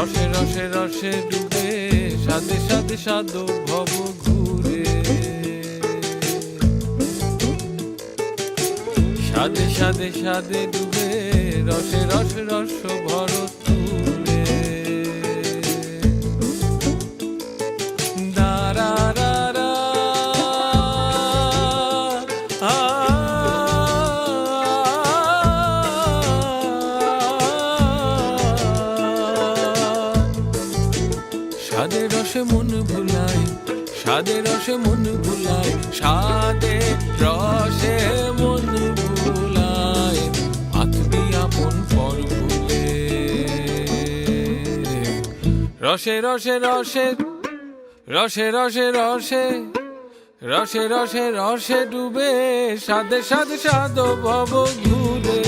রসে রসে রসে ডুবে সাদে সাদে সাদো ভব ঘুরে সাদে সাদে সাদে ডুবে রসে রসে রস ভর তুলে দারা রা রা সাদে রসে মন ভুলায় সাদে রসে মন ভুলায় সাদে রসে মন ভুলায় আত্মী আপন পর ভুলে রসে রসে রসে রসে রসে রসে রসে রসে রসে ডুবে সাদে সাদে সাদো ভব ঘুরে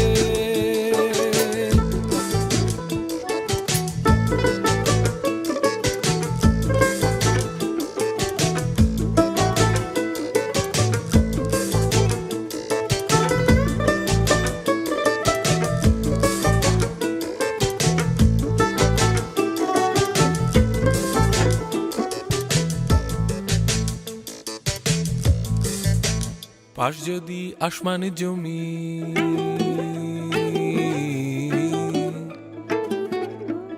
পাশ যদি আসমান জমি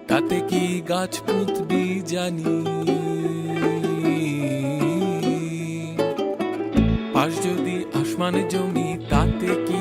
তাতে কি গাছ পুতবি জানি পাশ যদি আসমান জমি তাতে কি